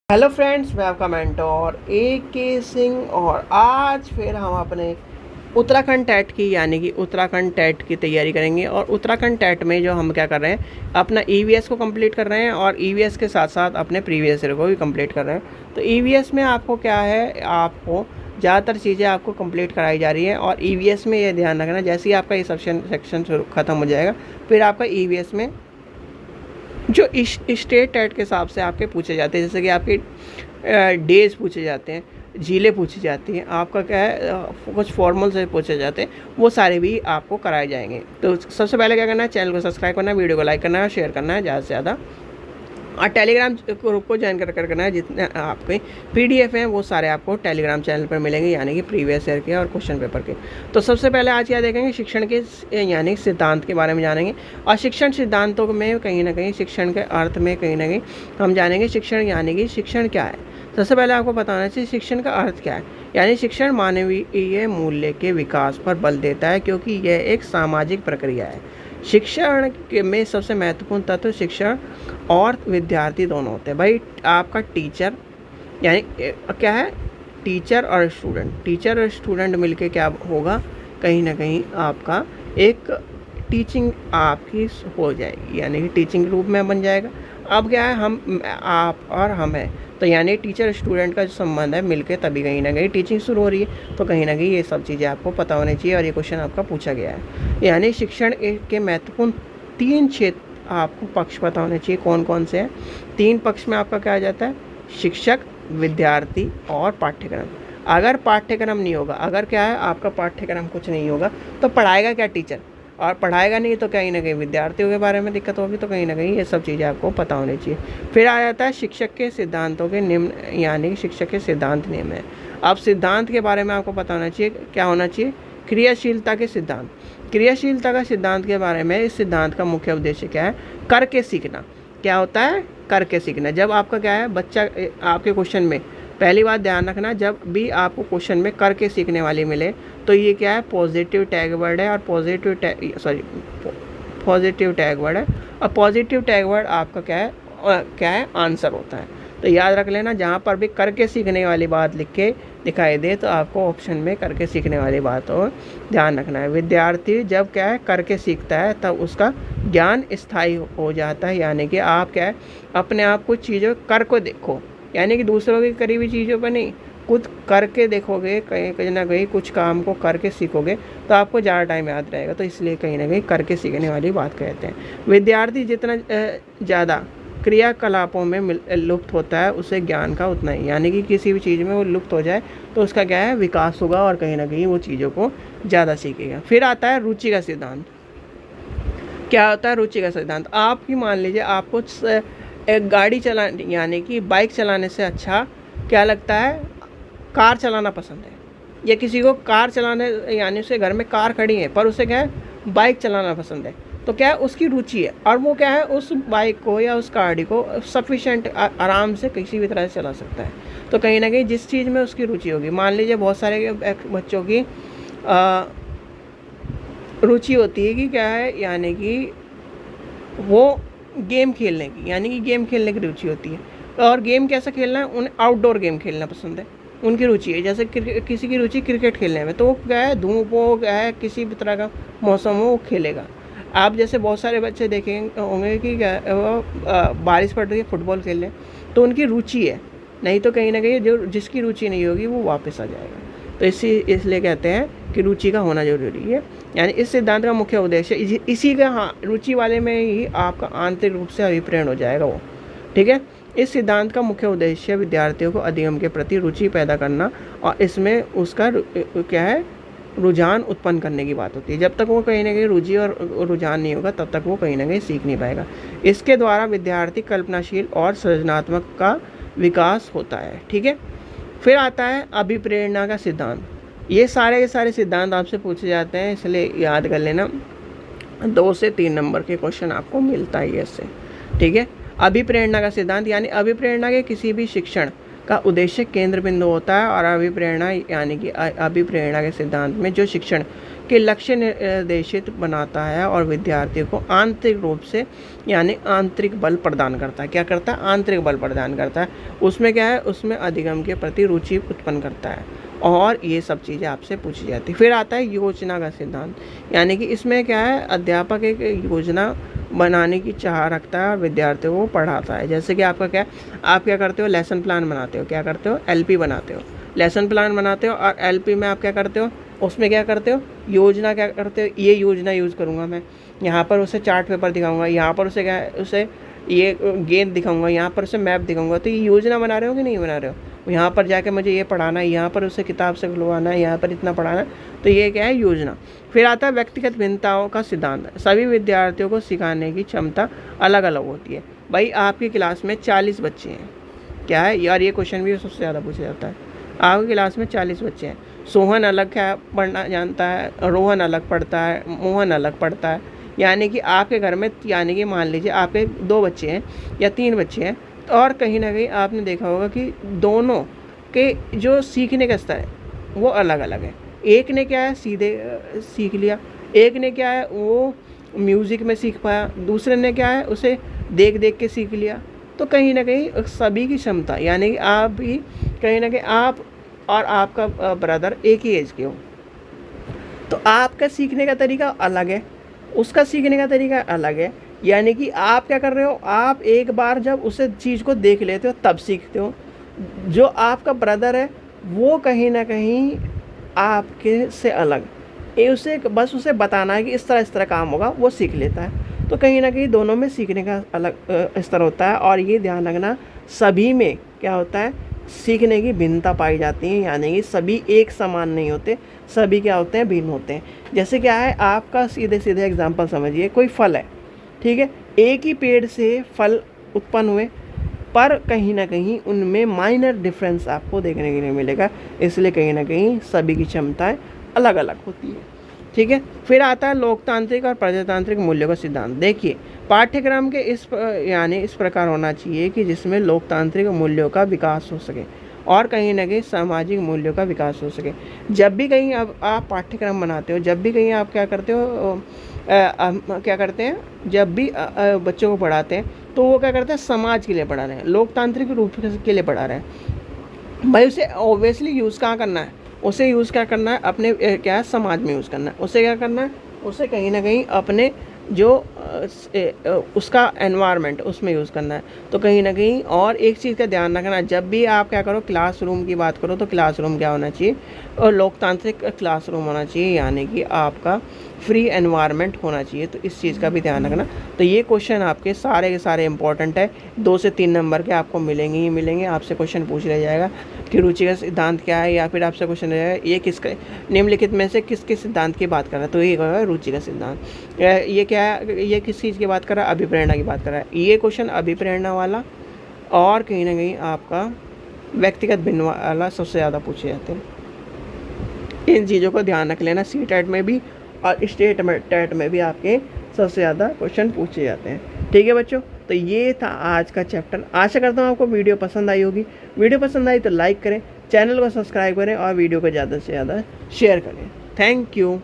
Hello friends, मैं आपका mentor के सिंह और आज फिर हम अपने उत्तराखंड टैट की उत्तराखंड टैट की तैयारी करेंगे। और उत्तराखंड टैट में जो हम क्या कर रहे हैं, अपना ईवीएस को कंप्लीट कर रहे हैं और ईवीएस के साथ साथ अपने प्रीवियस ईयर को भी कंप्लीट कर रहे हैं। तो ईवीएस में आपको क्या है, आपको ज़्यादातर चीज़ें आपको कंप्लीट कराई जा रही है। और ईवीएस में ये ध्यान रखना, जैसे ही आपका ये सेक्शन ख़त्म हो जाएगा फिर आपका ईवीएस में जो स्टेट टैट के हिसाब से आपके पूछे जाते हैं, जैसे कि आपके डेज पूछे जाते हैं, झीलें पूछी जाती हैं, आपका क्या है कुछ फॉर्मल से पूछे जाते हैं, वो सारे भी आपको कराए जाएंगे। तो सबसे पहले क्या करना है, चैनल को सब्सक्राइब करना है, वीडियो को लाइक करना है, शेयर करना है ज़्यादा से ज़्यादा, और टेलीग्राम ग्रुप को ज्वाइन कर करना है। जितने आपके पीडीएफ हैं वो सारे आपको टेलीग्राम चैनल पर मिलेंगे, यानी कि प्रीवियस ईयर के और क्वेश्चन पेपर के। तो सबसे पहले आज क्या देखेंगे, शिक्षण के यानी सिद्धांत के बारे में जानेंगे। और शिक्षण सिद्धांतों में कहीं ना कहीं शिक्षण के अर्थ में कहीं ना कहीं हम जानेंगे शिक्षण यानी कि शिक्षण क्या है। सबसे पहले आपको बताना चाहिए शिक्षण का अर्थ क्या है। यानी शिक्षण मानवीय मूल्य के विकास पर बल देता है, क्योंकि यह एक सामाजिक प्रक्रिया है। शिक्षण में सबसे महत्वपूर्ण तत्व शिक्षण और विद्यार्थी दोनों होते हैं। भाई आपका टीचर यानी क्या है, टीचर और स्टूडेंट मिलके क्या होगा, कहीं ना कहीं आपका एक टीचिंग आपकी हो जाएगी, यानी कि टीचिंग रूप में बन जाएगा। अब क्या है, हम आप और हम है, तो यानी टीचर स्टूडेंट का जो संबंध है मिलके तभी कहीं ना कहीं टीचिंग शुरू हो रही है। तो कहीं ना कहीं ये सब चीज़ें आपको पता होनी चाहिए और ये क्वेश्चन आपका पूछा गया है। यानी शिक्षण के महत्वपूर्ण 3 क्षेत्र आपको पक्ष पता होने चाहिए। कौन कौन से हैं? 3 पक्ष में आपका क्या आ जाता है, शिक्षक, विद्यार्थी और पाठ्यक्रम। अगर पाठ्यक्रम नहीं होगा, अगर क्या है आपका पाठ्यक्रम कुछ नहीं होगा, तो पढ़ाएगा क्या टीचर, और पढ़ाएगा नहीं तो कहीं ना कहीं विद्यार्थियों के बारे में दिक्कत होगी। तो कहीं ना कहीं ये सब चीज़ें आपको पता होनी चाहिए। फिर आ जाता है शिक्षक के सिद्धांतों के निम्न, यानी कि शिक्षक के सिद्धांत नियम है। अब सिद्धांत के बारे में आपको पता होना चाहिए, क्या होना चाहिए, क्रियाशीलता के सिद्धांत। क्रियाशीलता का सिद्धांत के बारे में, इस सिद्धांत का मुख्य उद्देश्य क्या है, करके सीखना। क्या होता है, करके सीखना। जब आपका क्या है, बच्चा आपके क्वेश्चन में पहली बात ध्यान रखना, जब भी आपको क्वेश्चन में करके सीखने वाली मिले तो ये क्या है, पॉजिटिव टैग वर्ड है। और पॉजिटिव टैग वर्ड है, और पॉजिटिव टैग वर्ड आपका क्या है आंसर होता है। तो याद रख लेना, जहाँ पर भी करके सीखने वाली बात लिख के दिखाई दे तो आपको ऑप्शन में करके सीखने वाली बात हो ध्यान रखना है। विद्यार्थी जब क्या है करके सीखता है तब उसका ज्ञान स्थायी हो जाता है। यानी कि आप क्या है, अपने आप कुछ चीज़ों कर को देखो, यानी कि दूसरों की करीबी चीज़ों पर नहीं, खुद करके देखोगे, कहीं ना कहीं कुछ काम को करके सीखोगे तो आपको ज़्यादा टाइम याद रहेगा। तो इसलिए कहीं ना कहीं करके सीखने वाली बात कहते हैं। विद्यार्थी जितना ज़्यादा क्रियाकलापों में लुप्त होता है, उसे ज्ञान का उतना ही, यानी कि किसी भी चीज़ में वो लुप्त हो जाए तो उसका क्या है, विकास होगा और कहीं ना कहीं वो चीज़ों को ज़्यादा सीखेगा। फिर आता है रुचि का सिद्धांत। क्या होता है रुचि का सिद्धांत, आपकी मान लीजिए आपको एक गाड़ी चलाने यानी कि बाइक चलाने से अच्छा क्या लगता है, कार चलाना पसंद है। या किसी को कार चलाने यानी उसके घर में कार खड़ी है पर उसे क्या है बाइक चलाना पसंद है, तो क्या है उसकी रुचि है और वो क्या है उस बाइक को या उस गाड़ी को सफिशेंट आराम से किसी भी तरह से चला सकता है। तो कहीं ना कहीं जिस चीज़ में उसकी रुचि होगी, मान लीजिए बहुत सारे बच्चों की रुचि होती है कि क्या है, यानी कि वो गेम खेलने की, यानी कि गेम खेलने की रुचि होती है। और गेम कैसा खेलना है, उन्हें आउटडोर गेम खेलना पसंद है, उनकी रुचि है। जैसे किसी की रुचि क्रिकेट खेलने में, तो वो क्या है धूप हो क्या है किसी भी तरह का मौसम हो वो खेलेगा। आप जैसे बहुत सारे बच्चे देखेंगे होंगे कि क्या वो बारिश पड़ रही है फुटबॉल खेल रहे हैं, तो उनकी रुचि है। नहीं तो कहीं ना कहीं जो जिसकी रुचि नहीं होगी वो वापस आ जाएगा। तो इसलिए कहते हैं कि रुचि का होना जरूरी है। यानी इस सिद्धांत का मुख्य उद्देश्य इसी का, हाँ रुचि वाले में ही आपका आंतरिक रूप से अभिप्रेरण हो जाएगा वो, ठीक है। इस सिद्धांत का मुख्य उद्देश्य विद्यार्थियों को अध्ययन के प्रति रुचि पैदा करना और इसमें उसका क्या है रुझान उत्पन्न करने की बात होती है। जब तक वो कहीं ना कहीं रुचि और रुझान नहीं होगा तब तक वो कहीं ना कहीं सीख नहीं पाएगा। इसके द्वारा विद्यार्थी कल्पनाशील और सृजनात्मक का विकास होता है, ठीक है। फिर आता है अभिप्रेरणा का सिद्धांत। ये सारे सिद्धांत आपसे पूछे जाते हैं, इसलिए याद कर लेना, 2 से 3 नंबर के क्वेश्चन आपको मिलता है इससे, ठीक है। अभिप्रेरणा का सिद्धांत, यानी अभिप्रेरणा के किसी भी शिक्षण का उद्देश्य केंद्र बिंदु होता है और अभिप्रेरणा यानी कि अभिप्रेरणा के सिद्धांत में जो शिक्षण के लक्ष्य निर्देशित बनाता है और विद्यार्थियों को आंतरिक रूप से यानी आंतरिक बल प्रदान करता है। क्या करता है? आंतरिक बल प्रदान करता है। उसमें क्या है? उसमें अधिगम के प्रति रुचि उत्पन्न करता है और ये सब चीज़ें आपसे पूछी जाती है। फिर आता है योजना का सिद्धांत, यानी कि इसमें क्या है? अध्यापक एक योजना बनाने की चाह रखता है और विद्यार्थियों को पढ़ाता है। जैसे कि आपका क्या, आप क्या करते हो? लेसन प्लान बनाते हो। क्या करते हो? एलपी बनाते हो। लेसन प्लान बनाते हो और एलपी में आप क्या करते हो? उसमें क्या करते हो? योजना क्या करते हो? ये योजना यूज़ करूँगा मैं, यहाँ पर उसे चार्ट पेपर दिखाऊंगा, यहाँ पर उसे क्या, उसे ये गेंद दिखाऊंगा, यहाँ पर उसे मैप दिखाऊंगा। तो ये योजना बना रहे हो कि नहीं बना रहे हो? यहाँ पर जाके मुझे ये पढ़ाना है, यहाँ पर उसे किताब से खुलवाना है, यहाँ पर इतना पढ़ाना है। तो ये क्या है? योजना। फिर आता है व्यक्तिगत भिन्नताओं का सिद्धांत। सभी विद्यार्थियों को सिखाने की क्षमता अलग अलग होती है। भाई आपकी क्लास में 40 बच्चे हैं, क्या है यार? ये क्वेश्चन भी सबसे ज़्यादा पूछा जाता है। आपकी क्लास में 40 बच्चे हैं, सोहन अलग क्या पढ़ना जानता है, रोहन अलग पढ़ता है, मोहन अलग पढ़ता है। यानी कि आपके घर में, यानी कि मान लीजिए आपके 2 बच्चे हैं या 3 बच्चे हैं, और कहीं ना कहीं आपने देखा होगा कि दोनों के जो सीखने का स्तर है वो अलग अलग है। एक ने क्या है? सीधे सीख लिया, एक ने क्या है? वो म्यूज़िक में सीख पाया, दूसरे ने क्या है? उसे देख देख के सीख लिया। तो कहीं ना कहीं सभी की क्षमता, यानी कि आप भी कहीं ना कहीं, आप और आपका ब्रदर एक ही एज के हो, तो आपका सीखने का तरीका अलग है, उसका सीखने का तरीका अलग है। यानी कि आप क्या कर रहे हो? आप एक बार जब उसे चीज़ को देख लेते हो तब सीखते हो। जो आपका ब्रदर है वो कहीं ना कहीं आपके से अलग, ये उसे बस उसे बताना है कि इस तरह काम होगा, वो सीख लेता है। तो कहीं ना कहीं दोनों में सीखने का अलग स्तर होता है। और ये ध्यान रखना, सभी में क्या होता है? सीखने की भिन्नता पाई जाती है, यानी कि सभी एक समान नहीं होते, सभी क्या होते हैं? भिन्न होते हैं। जैसे क्या है? आपका सीधे सीधे एग्जांपल समझिए, कोई फल है, ठीक है, एक ही पेड़ से फल उत्पन्न हुए, पर कहीं ना कहीं उनमें माइनर डिफरेंस आपको देखने के लिए मिलेगा। इसलिए कहीं ना कहीं सभी की क्षमताएं अलग अलग होती है, ठीक है। फिर आता है लोकतांत्रिक और प्रजातांत्रिक मूल्यों का सिद्धांत। देखिए, पाठ्यक्रम के इस प्रकार होना चाहिए कि जिसमें लोकतांत्रिक मूल्यों का विकास हो सके और कहीं ना कहीं सामाजिक मूल्यों का विकास हो सके। जब भी कहीं अब आप पाठ्यक्रम बनाते हो, जब भी कहीं आप क्या करते हो, क्या करते हैं, जब भी बच्चों को पढ़ाते हैं तो वो क्या करते हैं? समाज के लिए पढ़ा रहे हैं, लोकतांत्रिक रूप के लिए पढ़ा रहे हैं। भाई उसे ऑब्वियसली यूज़ कहाँ करना है? उसे यूज़ क्या करना है? अपने क्या है? समाज में यूज़ करना है। उसे क्या करना है? उसे कहीं ना कहीं अपने जो उसका एनवायरनमेंट उसमें यूज़ करना है। तो कहीं ना कहीं और एक चीज़ का ध्यान रखना, जब भी आप क्या करो, क्लासरूम की बात करो, तो क्लासरूम क्या होना चाहिए? और लोकतांत्रिक क्लासरूम होना चाहिए, यानी कि आपका फ्री एनवायरनमेंट होना चाहिए। तो इस चीज़ का भी ध्यान रखना। तो ये क्वेश्चन आपके सारे के सारे इंपॉर्टेंट है, 2 से 3 नंबर के आपको मिलेंगे ही मिलेंगे। आपसे क्वेश्चन पूछ लिया जाएगा कि रुचि का सिद्धांत क्या है, या फिर आपसे क्वेश्चन रहेगा ये किसका, निम्नलिखित में से किसके सिद्धांत की बात कर रहा है? तो ये होगा रुचि का सिद्धांत। ये क्या है? ये किस चीज़ की बात कर रहा है? अभिप्रेरणा की बात कर रहा है। ये क्वेश्चन अभिप्रेरणा वाला और कहीं ना कहीं आपका व्यक्तिगत भिन्न वाला सबसे ज़्यादा पूछे जाते हैं। इन चीज़ों को ध्यान रख लेना, CTET में भी और स्टेट टेट में भी आपके सबसे ज़्यादा क्वेश्चन पूछे जाते हैं, ठीक है बच्चों। तो ये था आज का चैप्टर। आशा करता हूँ आपको वीडियो पसंद आई होगी। वीडियो पसंद आई तो लाइक करें, चैनल को सब्सक्राइब करें और वीडियो को ज़्यादा से ज़्यादा शेयर करें। Thank you.